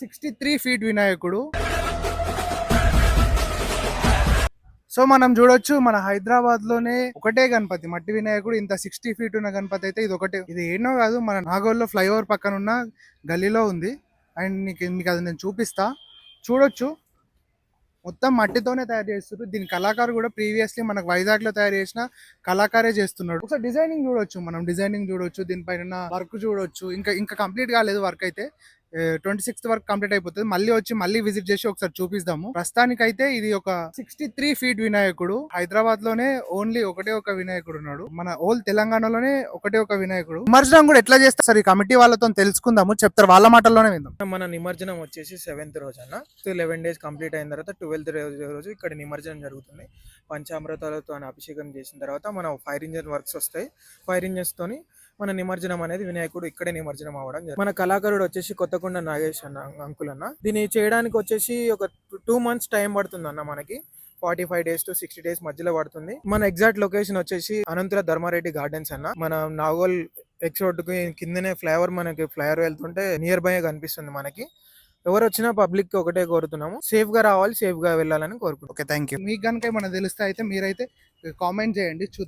63 feet వినాయకుడు. So మనం చూడొచ్చు మన హైదరాబాద్ లోనే ఒకటే గణపతి, మట్టి వినాయకుడు. ఇంత 60 ఫీట్ ఉన్న గణపతి అయితే ఇది ఒకటే. ఇది ఏనో కాదు, మన నాగోల్లో ఫ్లైఓవర్ పక్కన ఉన్న గల్లీలో ఉంది. అండ్ మీకు అది నేను చూపిస్తా, చూడొచ్చు. మొత్తం మట్టితోనే తయారు చేస్తారు. దీని కళాకారు కూడా ప్రీవియస్లీ మనకు వైజాగ్ లో తయారు చేసిన కళాకారే చేస్తున్నాడు. ఒకసారి డిజైనింగ్ చూడొచ్చు, మనం డిజైనింగ్ చూడొచ్చు, దీనిపైన వర్క్ చూడొచ్చు. ఇంకా కంప్లీట్ కాలేదు వర్క్ అయితే. 26th వరకు కంప్లీట్ అయిపోతుంది. మళ్ళీ విజిట్ చేసి ఒకసారి చూపిస్తాము. ప్రస్తుతానికైతే ఇది ఒక 63 ఫీట్ వినాయకుడు. హైదరాబాద్ లోనే ఓన్లీ ఒకటే ఒక వినాయకుడు ఉన్నాడు. మన ఓల్ తెలంగాణలోనే ఒకటే ఒక వినాయకుడు. నిమజ్జనం కూడా ఎట్లా చేస్తారు ఈ కమిటీ వాళ్ళతో తెలుసుకుందాము, చెప్తారు, వాళ్ళ మాటల్లోనే విందాం. మన నిమజ్జనం వచ్చేసి 7th రోజు అన్న. 11 days కంప్లీట్ అయిన తర్వాత 12th రోజు ఇక్కడ నిమజ్జనం జరుగుతుంది. పంచామృతాలతో అభిషేకం చేసిన తర్వాత మన ఫైర్ ఇంజన్ వర్క్స్ వస్తాయి. ఫైర్ ఇంజన్స్ తోని మన నిమజ్జనం అనేది వినాయకుడు ఇక్కడే నిమజ్జనం అవ్వడం జరుగుతుంది. మన కళాకారుడు వచ్చేసి కొత్తకొండ నాగేష్ అన్న, అంకుల్ అన్న. దీన్ని చేయడానికి వచ్చేసి ఒక 2 months టైం పడుతుంది అన్న. మనకి 45 days to 60 days మధ్యలో పడుతుంది. మన ఎగ్జాక్ట్ లొకేషన్ వచ్చేసి అనంతుల ధర్మారెడ్డి గార్డెన్స్ అన్న. మన నాగోల్ ఎక్స్ రోడ్ కి కిందనే మనకి ఫ్లైఓవర్ వెళ్తుంటే నియర్ బై కనిపిస్తుంది మనకి. ఎవరు వచ్చినా పబ్లిక్ ఒకటే కోరుతున్నాము, సేఫ్ గా రావాలి, సేఫ్ గా వెళ్ళాలని కోరుకుంటున్నాం. Okay, thank you. మీకు కనుక ఏమైనా తెలిస్తే అయితే మీరైతే కామెంట్ చేయండి, చూద్దాం.